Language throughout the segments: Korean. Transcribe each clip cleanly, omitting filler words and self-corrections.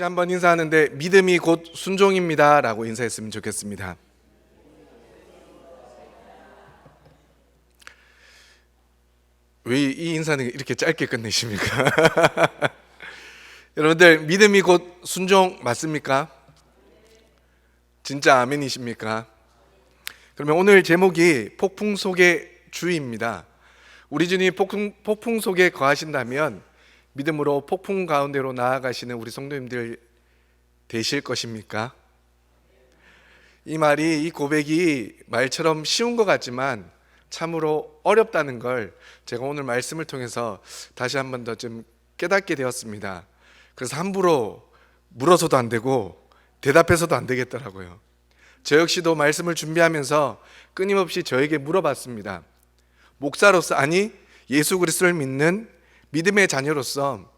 다시 한번 인사하는데 믿음이 곧 순종입니다 라고 인사했으면 좋겠습니다. 왜 이 인사는 이렇게 짧게 끝내십니까? 여러분들, 믿음이 곧 순종 맞습니까? 진짜 아멘이십니까? 그러면 오늘 제목이 폭풍 속의 주입니다. 우리 주님이 폭풍 속에 거하신다면 믿음으로 폭풍 가운데로 나아가시는 우리 성도님들 되실 것입니까? 이 고백이 말처럼 쉬운 것 같지만 참으로 어렵다는 걸 제가 오늘 말씀을 통해서 다시 한 번 더 좀 깨닫게 되었습니다. 그래서 함부로 물어서도 안 되고 대답해서도 안 되겠더라고요. 저 역시도 말씀을 준비하면서 끊임없이 저에게 물어봤습니다. 목사로서, 아니 예수 그리스도를 믿는 믿음의 자녀로서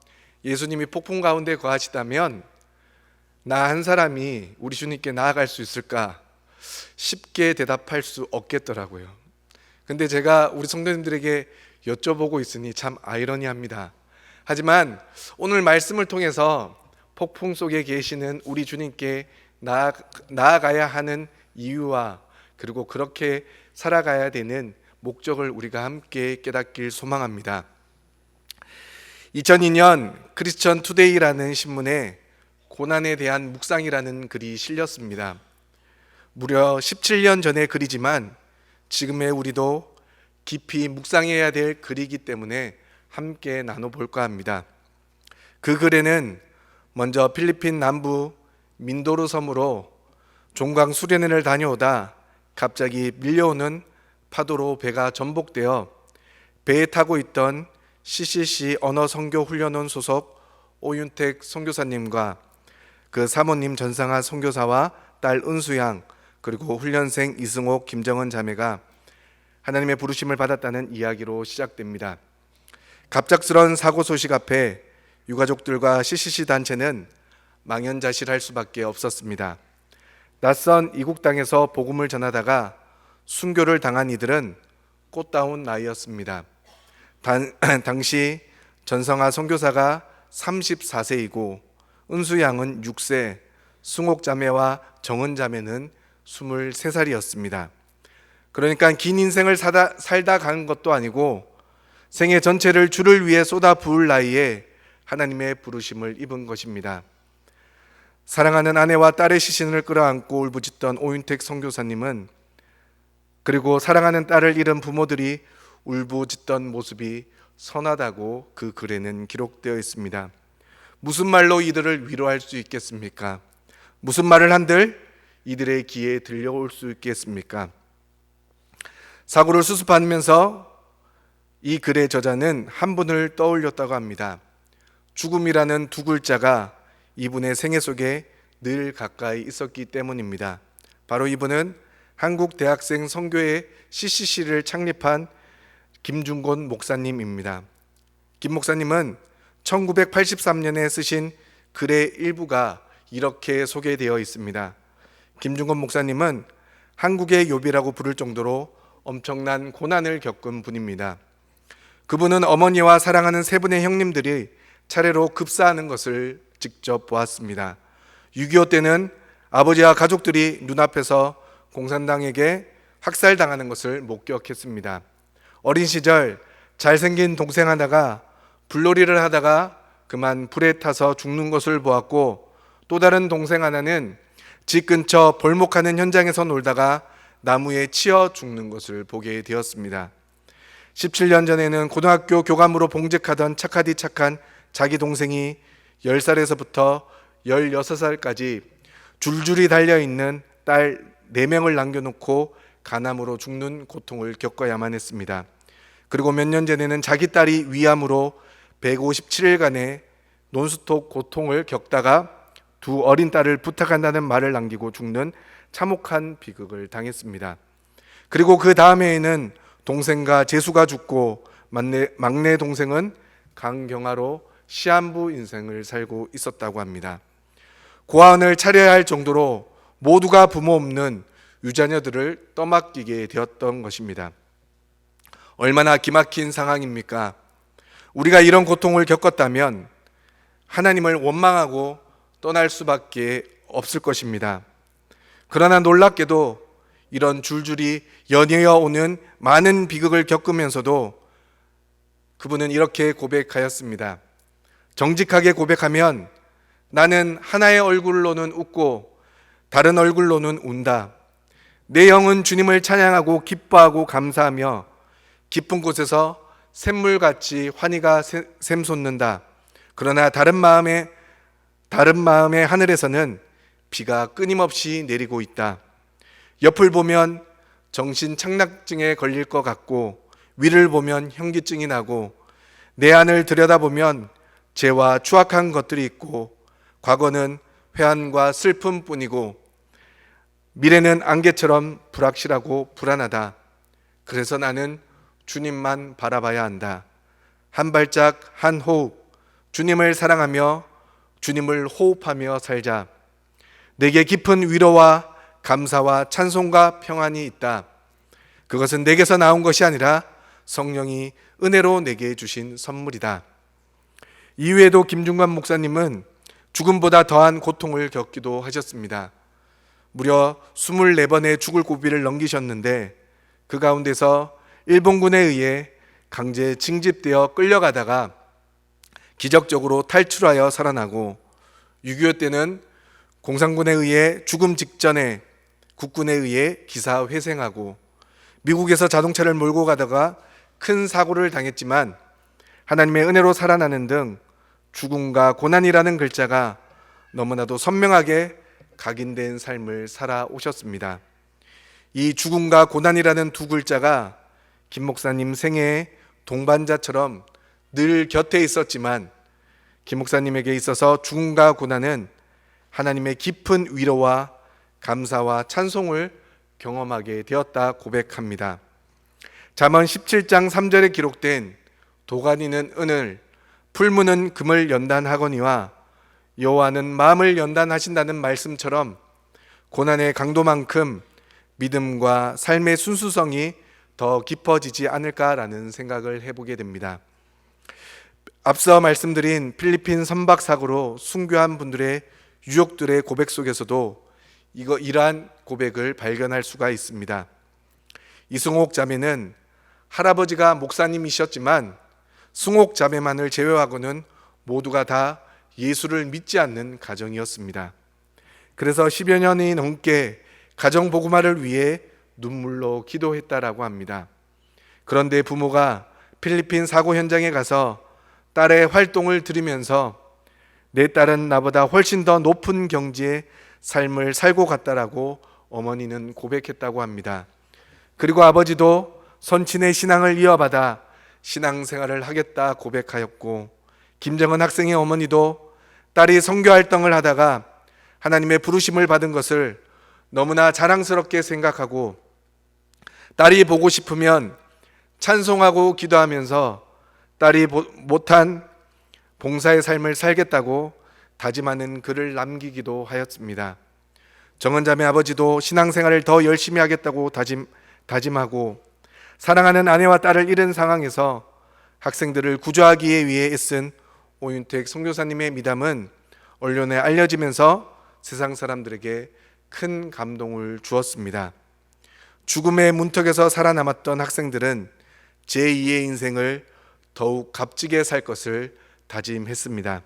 예수님이 폭풍 가운데 거하시다면 나 한 사람이 우리 주님께 나아갈 수 있을까? 쉽게 대답할 수 없겠더라고요. 근데 제가 우리 성도님들에게 여쭤보고 있으니 참 아이러니합니다. 하지만 오늘 말씀을 통해서 폭풍 속에 계시는 우리 주님께 나아가야 하는 이유와 그리고 그렇게 살아가야 되는 목적을 우리가 함께 깨닫길 소망합니다. 2002년 크리스천 투데이라는 신문에 고난에 대한 묵상이라는 글이 실렸습니다. 무려 17년 전의 글이지만 지금의 우리도 깊이 묵상해야 될 글이기 때문에 함께 나눠볼까 합니다. 그 글에는 먼저 필리핀 남부 민도르 섬으로 종강 수련회를 다녀오다 갑자기 밀려오는 파도로 배가 전복되어 배에 타고 있던 CCC 언어선교훈련원 소속 오윤택 선교사님과 그 사모님 전상아 선교사와 딸 은수양 그리고 훈련생 이승옥 김정은 자매가 하나님의 부르심을 받았다는 이야기로 시작됩니다. 갑작스런 사고 소식 앞에 유가족들과 CCC 단체는 망연자실할 수밖에 없었습니다. 낯선 이국 땅에서 복음을 전하다가 순교를 당한 이들은 꽃다운 나이였습니다. 당시 전성아 선교사가 34세이고 은수 양은 6세, 승옥 자매와 정은 자매는 23살이었습니다. 그러니까 긴 인생을 살다 간 것도 아니고 생애 전체를 주를 위해 쏟아 부을 나이에 하나님의 부르심을 입은 것입니다. 사랑하는 아내와 딸의 시신을 끌어안고 울부짖던 오윤택 선교사님은 그리고 사랑하는 딸을 잃은 부모들이 울부짖던 모습이 선하다고 그 글에는 기록되어 있습니다. 무슨 말로 이들을 위로할 수 있겠습니까? 무슨 말을 한들 이들의 귀에 들려올 수 있겠습니까? 사고를 수습하면서 이 글의 저자는 한 분을 떠올렸다고 합니다. 죽음이라는 두 글자가 이분의 생애 속에 늘 가까이 있었기 때문입니다. 바로 이분은 한국 대학생 선교회 CCC를 창립한 김중곤 목사님입니다. 김 목사님은 1983년에 쓰신 글의 일부가 이렇게 소개되어 있습니다. 김중곤 목사님은 한국의 욥이라고 부를 정도로 엄청난 고난을 겪은 분입니다. 그분은 어머니와 사랑하는 세 분의 형님들이 차례로 급사하는 것을 직접 보았습니다. 6.25 때는 아버지와 가족들이 눈앞에서 공산당에게 학살당하는 것을 목격했습니다. 어린 시절 잘생긴 동생 하나가 불놀이를 하다가 그만 불에 타서 죽는 것을 보았고 또 다른 동생 하나는 집 근처 벌목하는 현장에서 놀다가 나무에 치여 죽는 것을 보게 되었습니다. 17년 전에는 고등학교 교감으로 봉직하던 착하디 착한 자기 동생이 10살에서부터 16살까지 줄줄이 달려있는 딸 4명을 남겨놓고 간암으로 죽는 고통을 겪어야만 했습니다. 그리고 몇 년 전에는 자기 딸이 위암으로 157일간의 논스톱 고통을 겪다가 두 어린 딸을 부탁한다는 말을 남기고 죽는 참혹한 비극을 당했습니다. 그리고 그 다음해에는 동생과 재수가 죽고 막내 동생은 강경화로 시한부 인생을 살고 있었다고 합니다. 고아원을 차려야 할 정도로 모두가 부모 없는 유자녀들을 떠맡기게 되었던 것입니다. 얼마나 기막힌 상황입니까? 우리가 이런 고통을 겪었다면 하나님을 원망하고 떠날 수밖에 없을 것입니다. 그러나 놀랍게도 이런 줄줄이 연이어 오는 많은 비극을 겪으면서도 그분은 이렇게 고백하였습니다. 정직하게 고백하면 나는 하나의 얼굴로는 웃고 다른 얼굴로는 운다. 내 영은 주님을 찬양하고 기뻐하고 감사하며 깊은 곳에서 샘물같이 환희가 샘솟는다. 그러나 다른 마음의 하늘에서는 비가 끊임없이 내리고 있다. 옆을 보면 정신 착락증에 걸릴 것 같고 위를 보면 현기증이 나고 내 안을 들여다보면 죄와 추악한 것들이 있고 과거는 회한과 슬픔뿐이고 미래는 안개처럼 불확실하고 불안하다. 그래서 나는 주님만 바라봐야 한다. 한 발짝 한 호흡 주님을 사랑하며 주님을 호흡하며 살자. 내게 깊은 위로와 감사와 찬송과 평안이 있다. 그것은 내게서 나온 것이 아니라 성령이 은혜로 내게 주신 선물이다. 이후에도 김중관 목사님은 죽음보다 더한 고통을 겪기도 하셨습니다. 무려 24번의 죽을 고비를 넘기셨는데 그 가운데서 일본군에 의해 강제 징집되어 끌려가다가 기적적으로 탈출하여 살아나고 6.25 때는 공산군에 의해 죽음 직전에 국군에 의해 기사회생하고 미국에서 자동차를 몰고 가다가 큰 사고를 당했지만 하나님의 은혜로 살아나는 등 죽음과 고난이라는 글자가 너무나도 선명하게 각인된 삶을 살아오셨습니다. 이 죽음과 고난이라는 두 글자가 김 목사님 생애의 동반자처럼 늘 곁에 있었지만 김 목사님에게 있어서 죽음과 고난은 하나님의 깊은 위로와 감사와 찬송을 경험하게 되었다 고백합니다. 잠언 17장 3절에 기록된 도가니는 은을, 풀무는 금을 연단하거니와 여호와는 마음을 연단하신다는 말씀처럼 고난의 강도만큼 믿음과 삶의 순수성이 더 깊어지지 않을까라는 생각을 해보게 됩니다. 앞서 말씀드린 필리핀 선박 사고로 순교한 분들의 유족들의 고백 속에서도 이러한 고백을 발견할 수가 있습니다. 이승옥 자매는 할아버지가 목사님이셨지만 승옥 자매만을 제외하고는 모두가 다 예수를 믿지 않는 가정이었습니다. 그래서 10여 년이 넘게 가정 복음화를 위해 눈물로 기도했다라고 합니다. 그런데 부모가 필리핀 사고 현장에 가서 딸의 활동을 들으면서 내 딸은 나보다 훨씬 더 높은 경지의 삶을 살고 갔다라고 어머니는 고백했다고 합니다. 그리고 아버지도 선친의 신앙을 이어받아 신앙생활을 하겠다 고백하였고, 김정은 학생의 어머니도 딸이 선교 활동을 하다가 하나님의 부르심을 받은 것을 너무나 자랑스럽게 생각하고 딸이 보고 싶으면 찬송하고 기도하면서 딸이 못한 봉사의 삶을 살겠다고 다짐하는 글을 남기기도 하였습니다. 정은자매 아버지도 신앙생활을 더 열심히 하겠다고 다짐하고 사랑하는 아내와 딸을 잃은 상황에서 학생들을 구조하기 위해 애쓴 오윤택 선교사님의 미담은 언론에 알려지면서 세상 사람들에게 큰 감동을 주었습니다. 죽음의 문턱에서 살아남았던 학생들은 제2의 인생을 더욱 값지게 살 것을 다짐했습니다.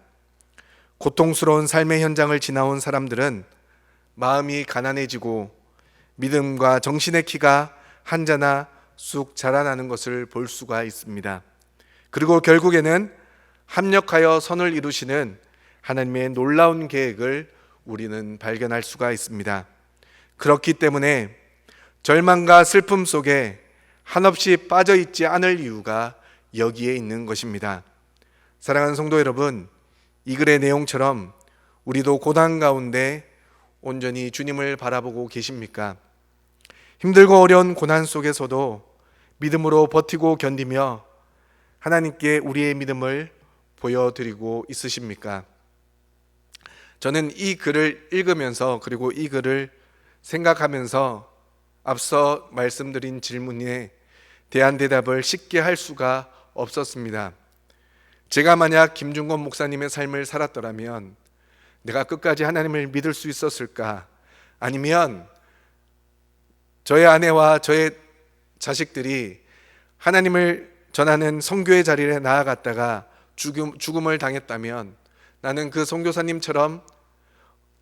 고통스러운 삶의 현장을 지나온 사람들은 마음이 가난해지고 믿음과 정신의 키가 한자나 쑥 자라나는 것을 볼 수가 있습니다. 그리고 결국에는 합력하여 선을 이루시는 하나님의 놀라운 계획을 우리는 발견할 수가 있습니다. 그렇기 때문에 절망과 슬픔 속에 한없이 빠져 있지 않을 이유가 여기에 있는 것입니다. 사랑하는 성도 여러분, 이 글의 내용처럼 우리도 고난 가운데 온전히 주님을 바라보고 계십니까? 힘들고 어려운 고난 속에서도 믿음으로 버티고 견디며 하나님께 우리의 믿음을 보여드리고 있으십니까? 저는 이 글을 읽으면서 그리고 이 글을 생각하면서 앞서 말씀드린 질문에 대한 대답을 쉽게 할 수가 없었습니다. 제가 만약 김중권 목사님의 삶을 살았더라면 내가 끝까지 하나님을 믿을 수 있었을까? 아니면 저의 아내와 저의 자식들이 하나님을 전하는 선교의 자리에 나아갔다가 죽음을 당했다면 나는 그 선교사님처럼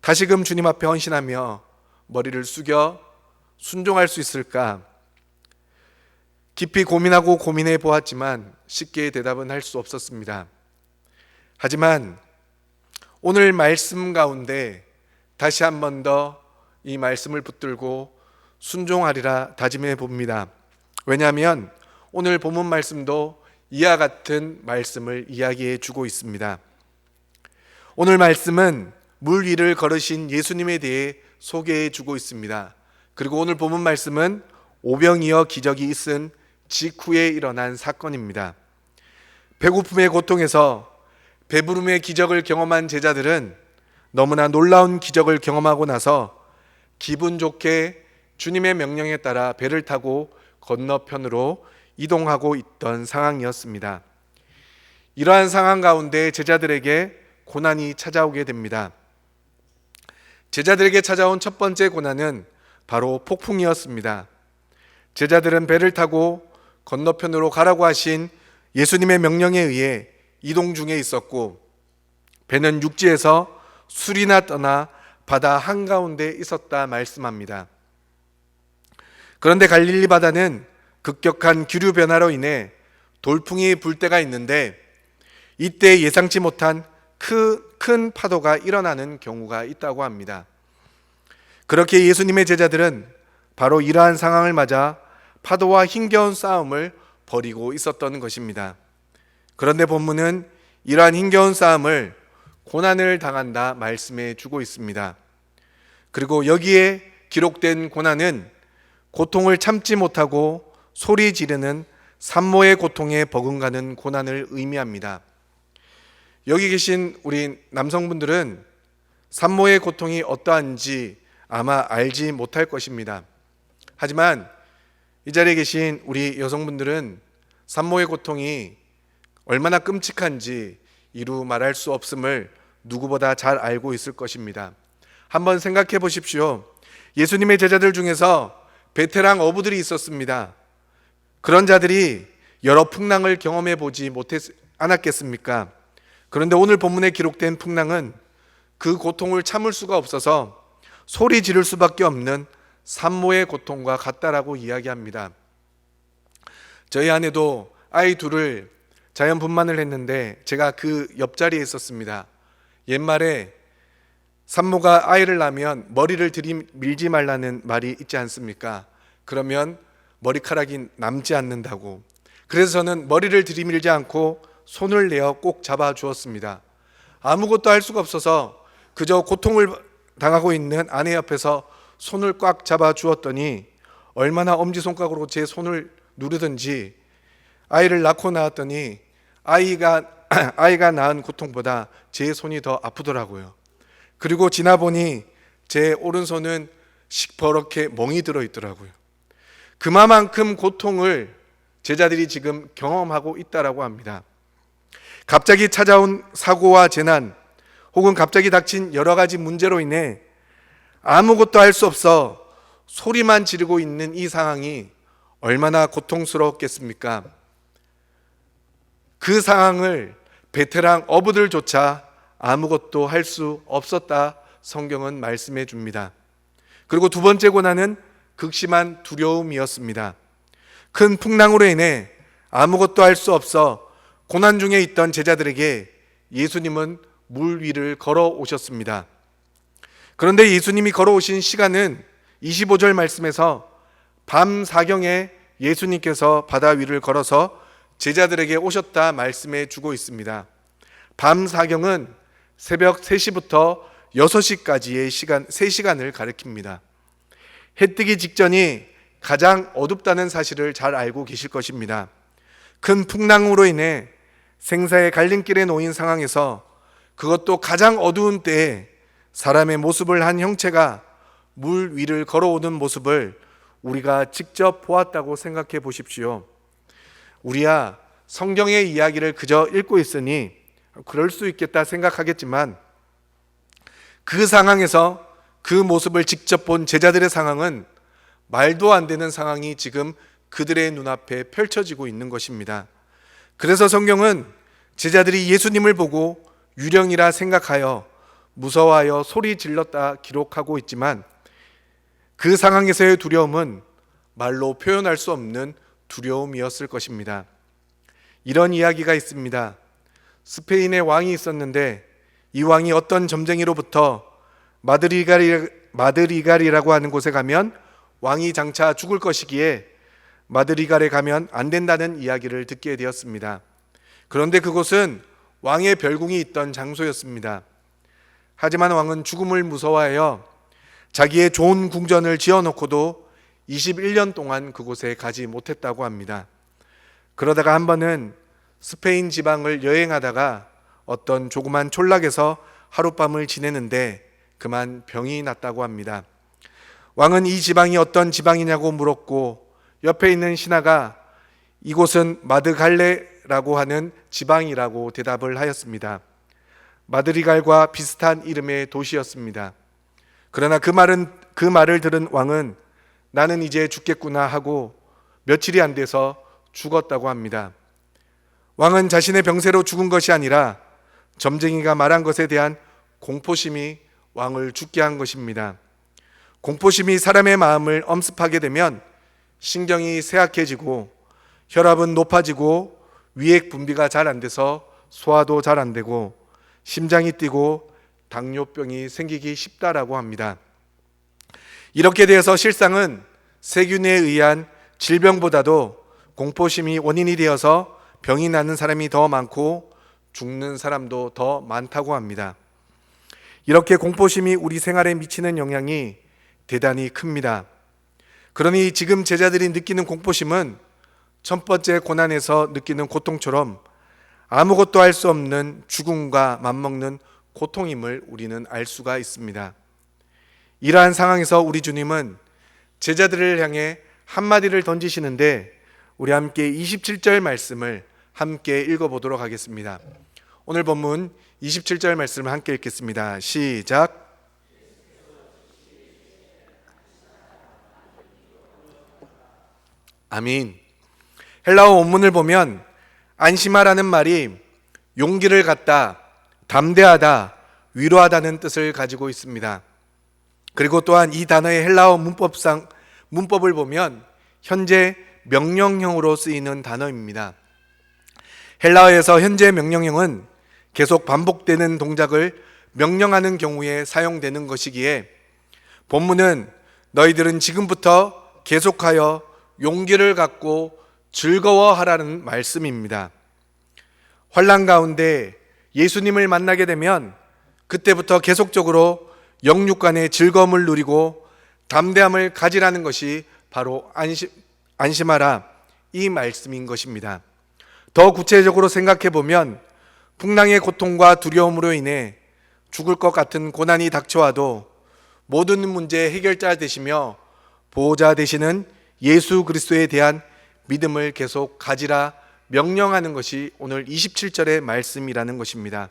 다시금 주님 앞에 헌신하며 머리를 숙여 순종할 수 있을까? 깊이 고민하고 고민해 보았지만 쉽게 대답은 할 수 없었습니다. 하지만 오늘 말씀 가운데 다시 한 번 더 이 말씀을 붙들고 순종하리라 다짐해 봅니다. 왜냐하면 오늘 본문 말씀도 이와 같은 말씀을 이야기해 주고 있습니다. 오늘 말씀은 물 위를 걸으신 예수님에 대해 소개해 주고 있습니다. 그리고 오늘 본문 말씀은 오병이어 기적이 있은 직후에 일어난 사건입니다. 배고픔의 고통에서 배부름의 기적을 경험한 제자들은 너무나 놀라운 기적을 경험하고 나서 기분 좋게 주님의 명령에 따라 배를 타고 건너편으로 이동하고 있던 상황이었습니다. 이러한 상황 가운데 제자들에게 고난이 찾아오게 됩니다. 제자들에게 찾아온 첫 번째 고난은 바로 폭풍이었습니다. 제자들은 배를 타고 건너편으로 가라고 하신 예수님의 명령에 의해 이동 중에 있었고, 배는 육지에서 수리나 떠나 바다 한가운데 있었다 말씀합니다. 그런데 갈릴리 바다는 급격한 기류 변화로 인해 돌풍이 불 때가 있는데, 이때 예상치 못한 큰 파도가 일어나는 경우가 있다고 합니다. 그렇게 예수님의 제자들은 바로 이러한 상황을 맞아 파도와 힘겨운 싸움을 벌이고 있었던 것입니다. 그런데 본문은 이러한 힘겨운 싸움을 고난을 당한다 말씀해 주고 있습니다. 그리고 여기에 기록된 고난은 고통을 참지 못하고 소리 지르는 산모의 고통에 버금가는 고난을 의미합니다. 여기 계신 우리 남성분들은 산모의 고통이 어떠한지 아마 알지 못할 것입니다. 하지만 이 자리에 계신 우리 여성분들은 산모의 고통이 얼마나 끔찍한지 이루 말할 수 없음을 누구보다 잘 알고 있을 것입니다. 한번 생각해 보십시오. 예수님의 제자들 중에서 베테랑 어부들이 있었습니다. 그런 자들이 여러 풍랑을 경험해 보지 않았겠습니까? 그런데 오늘 본문에 기록된 풍랑은 그 고통을 참을 수가 없어서 소리 지를 수밖에 없는 산모의 고통과 같다라고 이야기합니다. 저희 아내도 아이 둘을 자연 분만을 했는데 제가 그 옆자리에 있었습니다. 옛말에 산모가 아이를 낳으면 머리를 들이밀지 말라는 말이 있지 않습니까? 그러면 머리카락이 남지 않는다고. 그래서 저는 머리를 들이밀지 않고 손을 내어 꼭 잡아 주었습니다. 아무것도 할 수가 없어서 그저 고통을 당하고 있는 아내 옆에서 손을 꽉 잡아 주었더니 얼마나 엄지손가락으로 제 손을 누르든지 아이를 낳고 나왔더니 아이가 낳은 고통보다 제 손이 더 아프더라고요. 그리고 지나보니 제 오른손은 시퍼렇게 멍이 들어 있더라고요. 그만큼 고통을 제자들이 지금 경험하고 있다라고 합니다. 갑자기 찾아온 사고와 재난 혹은 갑자기 닥친 여러 가지 문제로 인해 아무것도 할 수 없어 소리만 지르고 있는 이 상황이 얼마나 고통스러웠겠습니까? 그 상황을 베테랑 어부들조차 아무것도 할 수 없었다 성경은 말씀해 줍니다. 그리고 두 번째 고난은 극심한 두려움이었습니다. 큰 풍랑으로 인해 아무것도 할 수 없어 고난 중에 있던 제자들에게 예수님은 물 위를 걸어오셨습니다. 그런데 예수님이 걸어오신 시간은 25절 말씀에서 밤 사경에 예수님께서 바다 위를 걸어서 제자들에게 오셨다 말씀해 주고 있습니다. 밤 사경은 새벽 3시부터 6시까지의 시간, 3시간을 가리킵니다. 해 뜨기 직전이 가장 어둡다는 사실을 잘 알고 계실 것입니다. 큰 풍랑으로 인해 생사의 갈림길에 놓인 상황에서 그것도 가장 어두운 때에 사람의 모습을 한 형체가 물 위를 걸어오는 모습을 우리가 직접 보았다고 생각해 보십시오. 우리야 성경의 이야기를 그저 읽고 있으니 그럴 수 있겠다 생각하겠지만 그 상황에서 그 모습을 직접 본 제자들의 상황은 말도 안 되는 상황이 지금 그들의 눈앞에 펼쳐지고 있는 것입니다. 그래서 성경은 제자들이 예수님을 보고 유령이라 생각하여 무서워하여 소리 질렀다 기록하고 있지만, 그 상황에서의 두려움은 말로 표현할 수 없는 두려움이었을 것입니다. 이런 이야기가 있습니다. 스페인에 왕이 있었는데 이 왕이 어떤 점쟁이로부터 마드리갈이라고 하는 곳에 가면 왕이 장차 죽을 것이기에 마드리갈에 가면 안 된다는 이야기를 듣게 되었습니다. 그런데 그곳은 왕의 별궁이 있던 장소였습니다. 하지만 왕은 죽음을 무서워하여 자기의 좋은 궁전을 지어놓고도 21년 동안 그곳에 가지 못했다고 합니다. 그러다가 한 번은 스페인 지방을 여행하다가 어떤 조그만 촌락에서 하룻밤을 지내는데 그만 병이 났다고 합니다. 왕은 이 지방이 어떤 지방이냐고 물었고, 옆에 있는 신하가 이곳은 마드갈레라고 하는 지방이라고 대답을 하였습니다. 마드리갈과 비슷한 이름의 도시였습니다. 그러나 그 말을 들은 왕은 나는 이제 죽겠구나 하고 며칠이 안 돼서 죽었다고 합니다. 왕은 자신의 병세로 죽은 것이 아니라 점쟁이가 말한 것에 대한 공포심이 왕을 죽게 한 것입니다. 공포심이 사람의 마음을 엄습하게 되면 신경이 쇠약해지고 혈압은 높아지고 위액 분비가 잘 안 돼서 소화도 잘 안 되고 심장이 뛰고 당뇨병이 생기기 쉽다라고 합니다. 이렇게 되어서 실상은 세균에 의한 질병보다도 공포심이 원인이 되어서 병이 나는 사람이 더 많고 죽는 사람도 더 많다고 합니다. 이렇게 공포심이 우리 생활에 미치는 영향이 대단히 큽니다. 그러니 지금 제자들이 느끼는 공포심은 첫 번째 고난에서 느끼는 고통처럼 아무것도 할 수 없는 죽음과 맞먹는 고통임을 우리는 알 수가 있습니다. 이러한 상황에서 우리 주님은 제자들을 향해 한마디를 던지시는데, 우리 함께 27절 말씀을 함께 읽어보도록 하겠습니다. 오늘 본문 27절 말씀을 함께 읽겠습니다. 시작. 아멘. 헬라어 원문을 보면 안심하라는 말이 용기를 갖다, 담대하다, 위로하다는 뜻을 가지고 있습니다. 그리고 또한 이 단어의 헬라어 문법을 보면 현재 명령형으로 쓰이는 단어입니다. 헬라어에서 현재 명령형은 계속 반복되는 동작을 명령하는 경우에 사용되는 것이기에 본문은 너희들은 지금부터 계속하여 용기를 갖고 즐거워하라는 말씀입니다. 환난 가운데 예수님을 만나게 되면 그때부터 계속적으로 영육 간의 즐거움을 누리고 담대함을 가지라는 것이 바로 안심하라, 이 말씀인 것입니다. 더 구체적으로 생각해 보면 풍랑의 고통과 두려움으로 인해 죽을 것 같은 고난이 닥쳐와도 모든 문제의 해결자 되시며 보호자 되시는 예수 그리스도에 대한 믿음을 계속 가지라 명령하는 것이 오늘 27절의 말씀이라는 것입니다.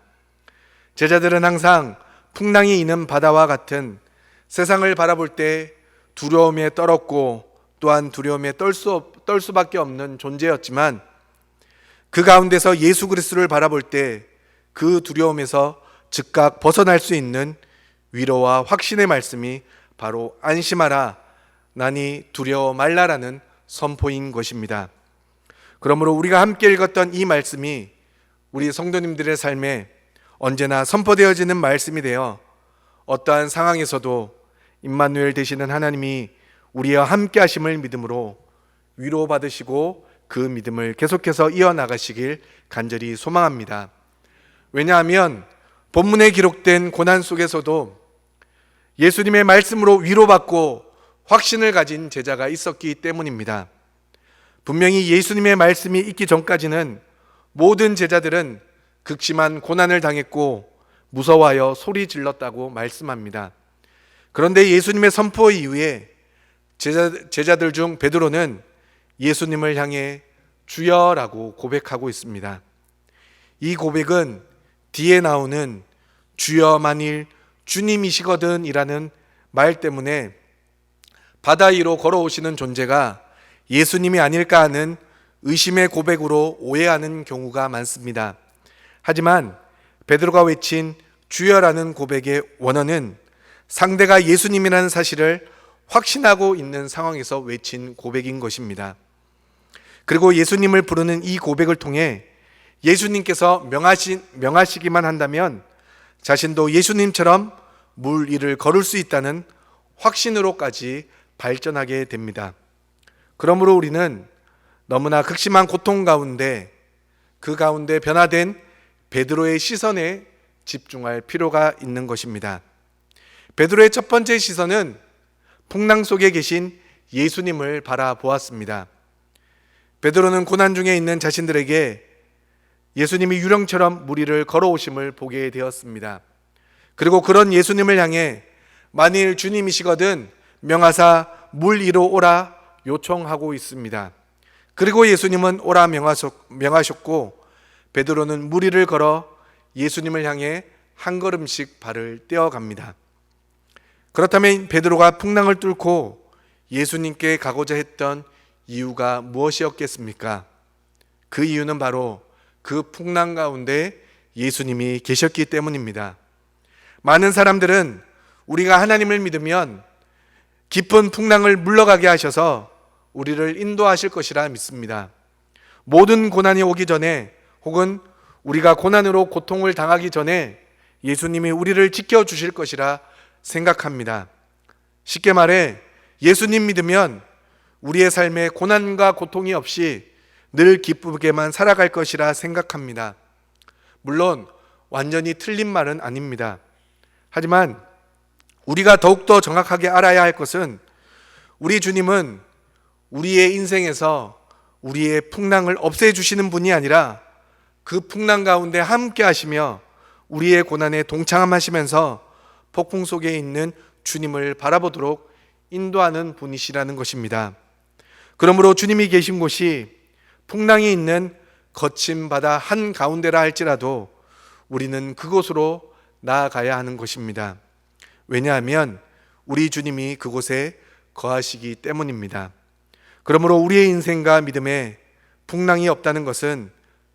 제자들은 항상 풍랑이 있는 바다와 같은 세상을 바라볼 때 두려움에 떨었고 또한 두려움에 떨 수밖에 없는 존재였지만, 그 가운데서 예수 그리스도를 바라볼 때 그 두려움에서 즉각 벗어날 수 있는 위로와 확신의 말씀이 바로 안심하라, 나니 두려워 말라라는 선포인 것입니다. 그러므로 우리가 함께 읽었던 이 말씀이 우리 성도님들의 삶에 언제나 선포되어지는 말씀이 되어 어떠한 상황에서도 임마누엘 되시는 하나님이 우리와 함께 하심을 믿음으로 위로받으시고 그 믿음을 계속해서 이어나가시길 간절히 소망합니다. 왜냐하면 본문에 기록된 고난 속에서도 예수님의 말씀으로 위로받고 확신을 가진 제자가 있었기 때문입니다. 분명히 예수님의 말씀이 있기 전까지는 모든 제자들은 극심한 고난을 당했고 무서워하여 소리 질렀다고 말씀합니다. 그런데 예수님의 선포 이후에 제자들 중 베드로는 예수님을 향해 주여라고 고백하고 있습니다. 이 고백은 뒤에 나오는 주여 만일 주님이시거든이라는 말 때문에 바다 위로 걸어오시는 존재가 예수님이 아닐까 하는 의심의 고백으로 오해하는 경우가 많습니다. 하지만 베드로가 외친 주여라는 고백의 원어는 상대가 예수님이라는 사실을 확신하고 있는 상황에서 외친 고백인 것입니다. 그리고 예수님을 부르는 이 고백을 통해 예수님께서 명하시기만 한다면 자신도 예수님처럼 물 위를 걸을 수 있다는 확신으로까지 발전하게 됩니다. 그러므로 우리는 너무나 극심한 고통 가운데 그 가운데 변화된 베드로의 시선에 집중할 필요가 있는 것입니다. 베드로의 첫 번째 시선은 풍랑 속에 계신 예수님을 바라보았습니다. 베드로는 고난 중에 있는 자신들에게 예수님이 유령처럼 물 위를 걸어오심을 보게 되었습니다. 그리고 그런 예수님을 향해 만일 주님이시거든 명하사 물 위로 오라 요청하고 있습니다. 그리고 예수님은 오라 명하셨고 베드로는 물 위를 걸어 예수님을 향해 한 걸음씩 발을 떼어갑니다. 그렇다면 베드로가 풍랑을 뚫고 예수님께 가고자 했던 이유가 무엇이었겠습니까? 그 이유는 바로 그 풍랑 가운데 예수님이 계셨기 때문입니다. 많은 사람들은 우리가 하나님을 믿으면 깊은 풍랑을 물러가게 하셔서 우리를 인도하실 것이라 믿습니다. 모든 고난이 오기 전에 혹은 우리가 고난으로 고통을 당하기 전에 예수님이 우리를 지켜주실 것이라 생각합니다. 쉽게 말해 예수님 믿으면 우리의 삶에 고난과 고통이 없이 늘 기쁘게만 살아갈 것이라 생각합니다. 물론 완전히 틀린 말은 아닙니다. 하지만 우리가 더욱더 정확하게 알아야 할 것은 우리 주님은 우리의 인생에서 우리의 풍랑을 없애주시는 분이 아니라 그 풍랑 가운데 함께 하시며 우리의 고난에 동참하시면서 폭풍 속에 있는 주님을 바라보도록 인도하는 분이시라는 것입니다. 그러므로 주님이 계신 곳이 풍랑이 있는 거친 바다 한가운데라 할지라도 우리는 그곳으로 나아가야 하는 것입니다. 왜냐하면 우리 주님이 그곳에 거하시기 때문입니다. 그러므로 우리의 인생과 믿음에 풍랑이 없다는 것은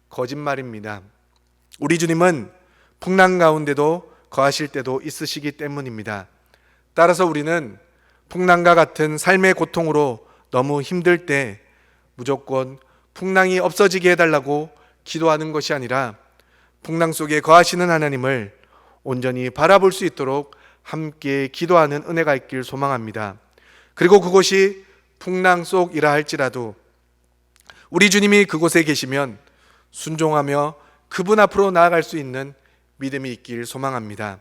거짓말입니다. 우리 주님은 풍랑 가운데도 거하실 때도 있으시기 때문입니다. 따라서 우리는 풍랑과 같은 삶의 고통으로 너무 힘들 때 무조건 풍랑이 없어지게 해달라고 기도하는 것이 아니라 풍랑 속에 거하시는 하나님을 온전히 바라볼 수 있도록 함께 기도하는 은혜가 있길 소망합니다. 그리고 그곳이 풍랑 속이라 할지라도 우리 주님이 그곳에 계시면 순종하며 그분 앞으로 나아갈 수 있는 믿음이 있길 소망합니다.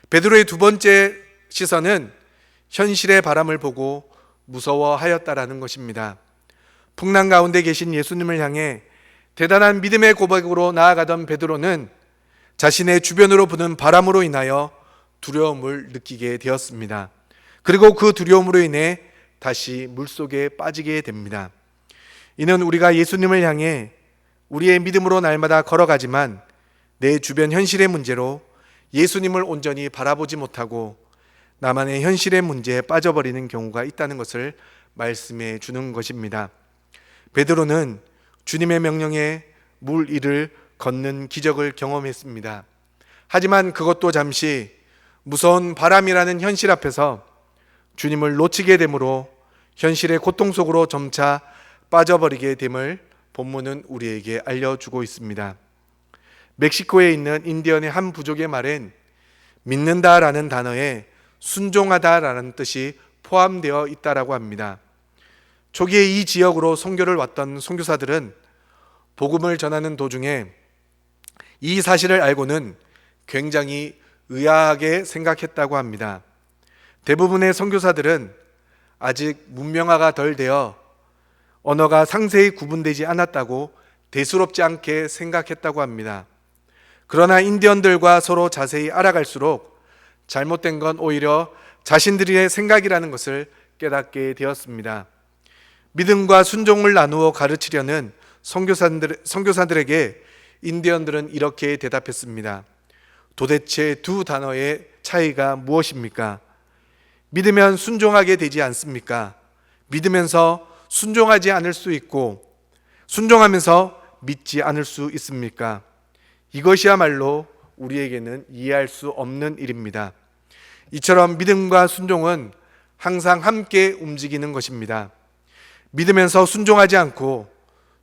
베드로의 두 번째 시선은 현실의 바람을 보고 무서워하였다라는 것입니다. 풍랑 가운데 계신 예수님을 향해 대단한 믿음의 고백으로 나아가던 베드로는 자신의 주변으로 부는 바람으로 인하여 두려움을 느끼게 되었습니다. 그리고 그 두려움으로 인해 다시 물속에 빠지게 됩니다. 이는 우리가 예수님을 향해 우리의 믿음으로 날마다 걸어가지만 내 주변 현실의 문제로 예수님을 온전히 바라보지 못하고 나만의 현실의 문제에 빠져버리는 경우가 있다는 것을 말씀해 주는 것입니다. 베드로는 주님의 명령에 물 위를 걷는 기적을 경험했습니다. 하지만 그것도 잠시 무서운 바람이라는 현실 앞에서 주님을 놓치게 되므로 현실의 고통 속으로 점차 빠져버리게 됨을 본문은 우리에게 알려주고 있습니다. 멕시코에 있는 인디언의 한 부족의 말엔 믿는다라는 단어에 순종하다라는 뜻이 포함되어 있다라고 합니다. 초기에 이 지역으로 선교를 왔던 선교사들은 복음을 전하는 도중에 이 사실을 알고는 굉장히 의아하게 생각했다고 합니다. 대부분의 선교사들은 아직 문명화가 덜 되어 언어가 상세히 구분되지 않았다고 대수롭지 않게 생각했다고 합니다. 그러나 인디언들과 서로 자세히 알아갈수록 잘못된 건 오히려 자신들의 생각이라는 것을 깨닫게 되었습니다. 믿음과 순종을 나누어 가르치려는 선교사들에게 인디언들은 이렇게 대답했습니다. 도대체 두 단어의 차이가 무엇입니까? 믿으면 순종하게 되지 않습니까? 믿으면서 순종하지 않을 수 있고 순종하면서 믿지 않을 수 있습니까? 이것이야말로 우리에게는 이해할 수 없는 일입니다. 이처럼 믿음과 순종은 항상 함께 움직이는 것입니다. 믿으면서 순종하지 않고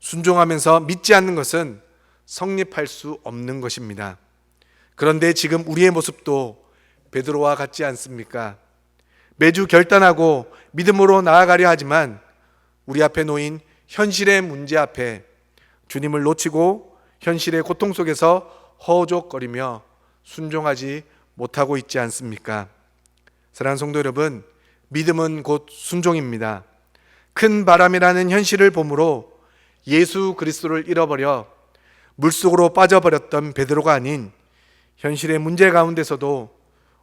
순종하면서 믿지 않는 것은 성립할 수 없는 것입니다. 그런데 지금 우리의 모습도 베드로와 같지 않습니까? 매주 결단하고 믿음으로 나아가려 하지만 우리 앞에 놓인 현실의 문제 앞에 주님을 놓치고 현실의 고통 속에서 허우적거리며 순종하지 못하고 있지 않습니까? 사랑하는 성도 여러분, 믿음은 곧 순종입니다. 큰 바람이라는 현실을 보므로 예수 그리스도를 잃어버려 물속으로 빠져버렸던 베드로가 아닌 현실의 문제 가운데서도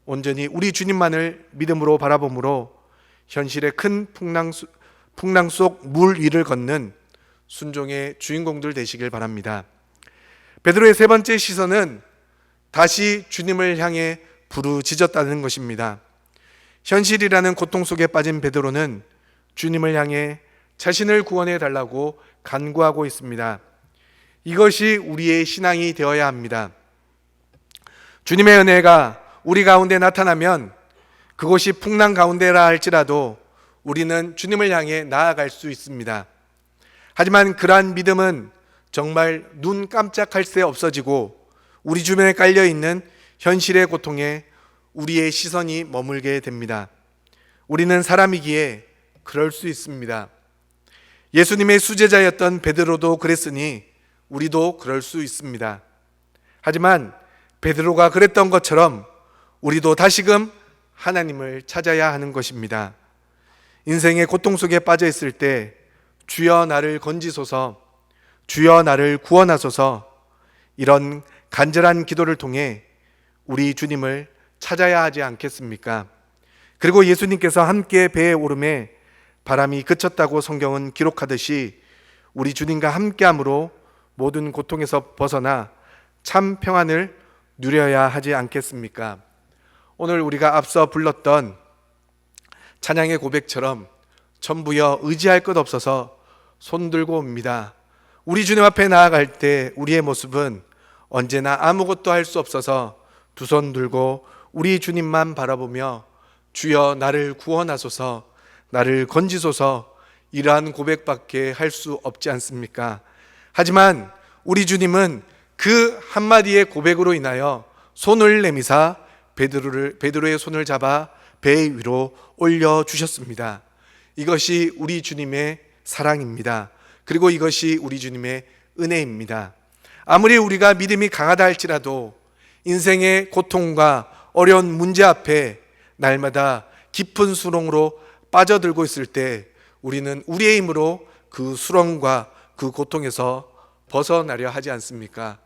온전히 우리 주님만을 믿음으로 바라보므로 현실의 큰 풍랑 속 물 위를 걷는 순종의 주인공들 되시길 바랍니다. 베드로의 세 번째 시선은 다시 주님을 향해 부르짖었다는 것입니다. 현실이라는 고통 속에 빠진 베드로는 주님을 향해 자신을 구원해 달라고 간구하고 있습니다. 이것이 우리의 신앙이 되어야 합니다. 주님의 은혜가 우리 가운데 나타나면 그것이 풍랑 가운데라 할지라도 우리는 주님을 향해 나아갈 수 있습니다. 하지만 그러한 믿음은 정말 눈 깜짝할 새 없어지고 우리 주변에 깔려있는 현실의 고통에 우리의 시선이 머물게 됩니다. 우리는 사람이기에 그럴 수 있습니다. 예수님의 수제자였던 베드로도 그랬으니 우리도 그럴 수 있습니다. 하지만 베드로가 그랬던 것처럼 우리도 다시금 하나님을 찾아야 하는 것입니다. 인생의 고통 속에 빠져 있을 때 주여 나를 건지소서, 주여 나를 구원하소서, 이런 간절한 기도를 통해 우리 주님을 찾아야 하지 않겠습니까? 그리고 예수님께서 함께 배에 오름에 바람이 그쳤다고 성경은 기록하듯이 우리 주님과 함께함으로 모든 고통에서 벗어나 참 평안을 누려야 하지 않겠습니까? 오늘 우리가 앞서 불렀던 찬양의 고백처럼 전부여 의지할 것 없어서 손 들고 옵니다. 우리 주님 앞에 나아갈 때 우리의 모습은 언제나 아무것도 할 수 없어서 두 손 들고 우리 주님만 바라보며 주여 나를 구원하소서, 나를 건지소서, 이러한 고백밖에 할 수 없지 않습니까? 하지만 우리 주님은 그 한마디의 고백으로 인하여 손을 내미사 베드로의 손을 잡아 배 위로 올려주셨습니다. 이것이 우리 주님의 사랑입니다. 그리고 이것이 우리 주님의 은혜입니다. 아무리 우리가 믿음이 강하다 할지라도 인생의 고통과 어려운 문제 앞에 날마다 깊은 수렁으로 빠져들고 있을 때 우리는 우리의 힘으로 그 수렁과 그 고통에서 벗어나려 하지 않습니까?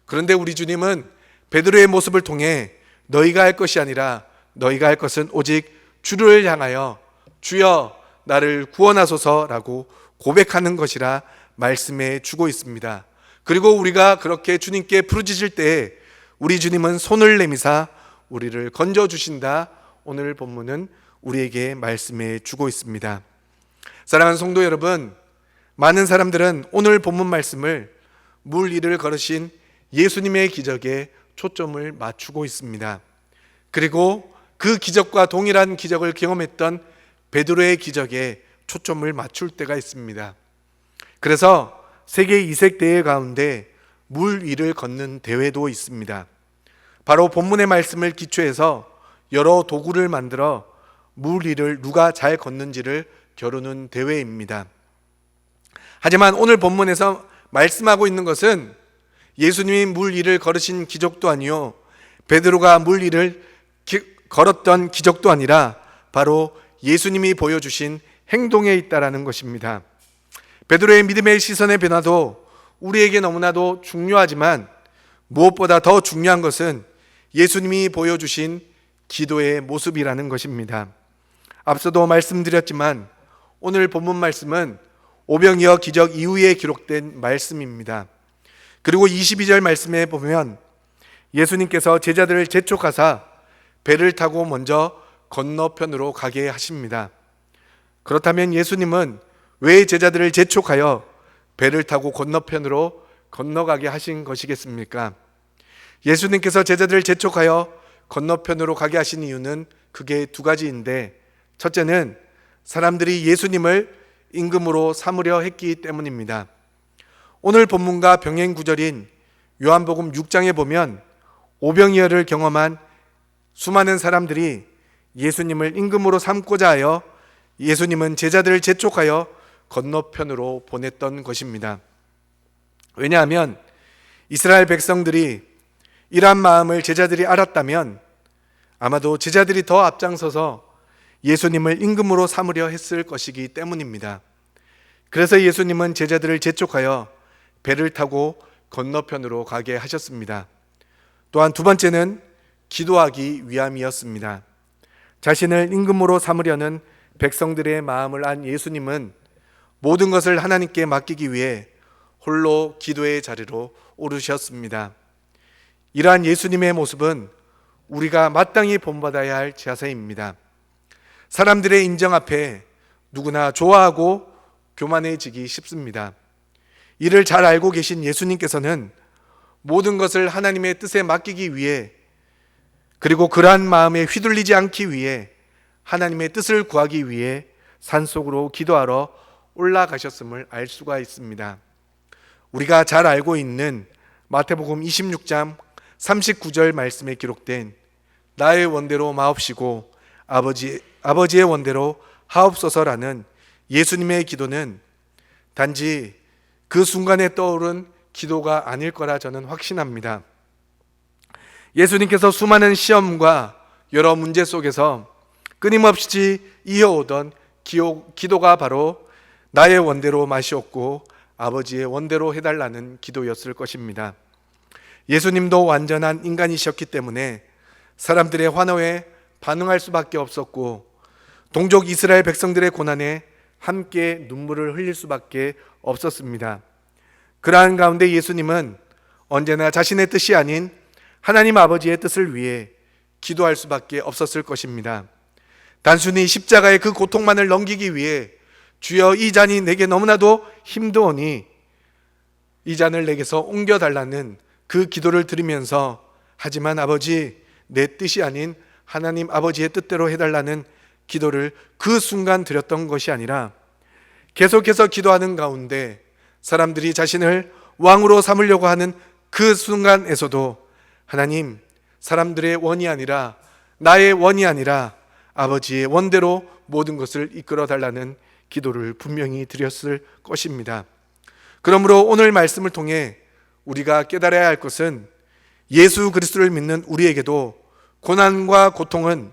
그런데 우리 주님은 베드로의 모습을 통해 너희가 할 것이 아니라 너희가 할 것은 오직 주를 향하여 주여 나를 구원하소서라고 고백하는 것이라 말씀해 주고 있습니다. 그리고 우리가 그렇게 주님께 부르짖을 때 우리 주님은 손을 내미사 우리를 건져 주신다. 오늘 본문은 우리에게 말씀해 주고 있습니다. 사랑하는 성도 여러분, 많은 사람들은 오늘 본문 말씀을 물 위를 걸으신 예수님의 기적에 초점을 맞추고 있습니다. 그리고 그 기적과 동일한 기적을 경험했던 베드로의 기적에 초점을 맞출 때가 있습니다. 그래서 세계 이색 대회 가운데 물 위를 걷는 대회도 있습니다. 바로 본문의 말씀을 기초해서 여러 도구를 만들어 물 위를 누가 잘 걷는지를 겨루는 대회입니다. 하지만 오늘 본문에서 말씀하고 있는 것은 예수님이 물 위를 걸으신 기적도 아니요 베드로가 물 위를 걸었던 기적도 아니라 바로 예수님이 보여주신 행동에 있다라는 것입니다. 베드로의 믿음의 시선의 변화도 우리에게 너무나도 중요하지만 무엇보다 더 중요한 것은 예수님이 보여주신 기도의 모습이라는 것입니다. 앞서도 말씀드렸지만 오늘 본문 말씀은 오병이어 기적 이후에 기록된 말씀입니다. 그리고 22절 말씀에 보면 예수님께서 제자들을 재촉하사 배를 타고 먼저 건너편으로 가게 하십니다. 그렇다면 예수님은 왜 제자들을 재촉하여 배를 타고 건너편으로 건너가게 하신 것이겠습니까? 예수님께서 제자들을 재촉하여 건너편으로 가게 하신 이유는 그게 두 가지인데, 첫째는 사람들이 예수님을 임금으로 삼으려 했기 때문입니다. 오늘 본문과 병행 구절인 요한복음 6장에 보면 오병이어를 경험한 수많은 사람들이 예수님을 임금으로 삼고자 하여 예수님은 제자들을 재촉하여 건너편으로 보냈던 것입니다. 왜냐하면 이스라엘 백성들이 이러한 마음을 제자들이 알았다면 아마도 제자들이 더 앞장서서 예수님을 임금으로 삼으려 했을 것이기 때문입니다. 그래서 예수님은 제자들을 재촉하여 배를 타고 건너편으로 가게 하셨습니다. 또한 두 번째는 기도하기 위함이었습니다. 자신을 임금으로 삼으려는 백성들의 마음을 안 예수님은 모든 것을 하나님께 맡기기 위해 홀로 기도의 자리로 오르셨습니다. 이러한 예수님의 모습은 우리가 마땅히 본받아야 할 자세입니다. 사람들의 인정 앞에 누구나 좋아하고 교만해지기 쉽습니다. 이를 잘 알고 계신 예수님께서는 모든 것을 하나님의 뜻에 맡기기 위해, 그리고 그러한 마음에 휘둘리지 않기 위해 하나님의 뜻을 구하기 위해 산속으로 기도하러 올라가셨음을 알 수가 있습니다. 우리가 잘 알고 있는 마태복음 26장 39절 말씀에 기록된 나의 원대로 마옵시고 아버지의 원대로 하옵소서라는 예수님의 기도는 단지 그 순간에 떠오른 기도가 아닐 거라 저는 확신합니다. 예수님께서 수많은 시험과 여러 문제 속에서 끊임없이 이어오던 기도가 바로 나의 원대로 마시옵고 아버지의 원대로 해달라는 기도였을 것입니다. 예수님도 완전한 인간이셨기 때문에 사람들의 환호에 반응할 수밖에 없었고 동족 이스라엘 백성들의 고난에 함께 눈물을 흘릴 수밖에 없었습니다. 그러한 가운데 예수님은 언제나 자신의 뜻이 아닌 하나님 아버지의 뜻을 위해 기도할 수밖에 없었을 것입니다. 단순히 십자가의 그 고통만을 넘기기 위해 주여 이 잔이 내게 너무나도 힘드오니 이 잔을 내게서 옮겨달라는 그 기도를 드리면서, 하지만 아버지 내 뜻이 아닌 하나님 아버지의 뜻대로 해달라는 기도를 그 순간 드렸던 것이 아니라 계속해서 기도하는 가운데 사람들이 자신을 왕으로 삼으려고 하는 그 순간에서도 하나님, 사람들의 원이 아니라 나의 원이 아니라 아버지의 원대로 모든 것을 이끌어 달라는 기도를 분명히 드렸을 것입니다. 그러므로 오늘 말씀을 통해 우리가 깨달아야 할 것은 예수 그리스도를 믿는 우리에게도 고난과 고통은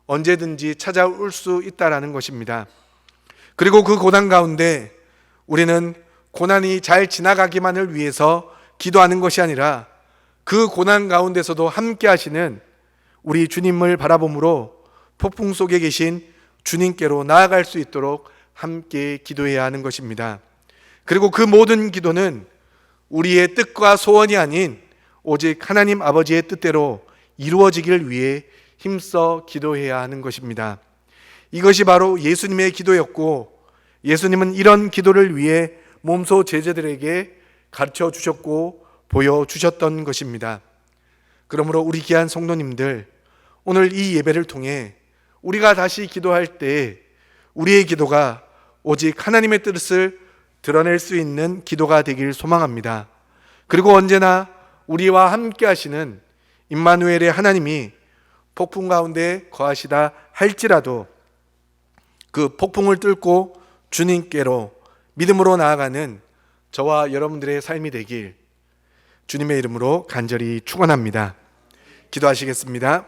언제든지 찾아올 수 있다라는 것입니다. 그리고 그 고난 가운데 우리는 고난이 잘 지나가기만을 위해서 기도하는 것이 아니라 그 고난 가운데서도 함께 하시는 우리 주님을 바라봄으로 폭풍 속에 계신 주님께로 나아갈 수 있도록 함께 기도해야 하는 것입니다. 그리고 그 모든 기도는 우리의 뜻과 소원이 아닌 오직 하나님 아버지의 뜻대로 이루어지기를 위해 힘써 기도해야 하는 것입니다. 이것이 바로 예수님의 기도였고, 예수님은 이런 기도를 위해 몸소 제자들에게 가르쳐 주셨고 보여주셨던 것입니다. 그러므로 우리 귀한 성도님들, 오늘 이 예배를 통해 우리가 다시 기도할 때 우리의 기도가 오직 하나님의 뜻을 드러낼 수 있는 기도가 되길 소망합니다. 그리고 언제나 우리와 함께 하시는 임마누엘의 하나님이 폭풍 가운데 거하시다 할지라도 그 폭풍을 뚫고 주님께로 믿음으로 나아가는 저와 여러분들의 삶이 되길 주님의 이름으로 간절히 축원합니다. 기도하시겠습니다.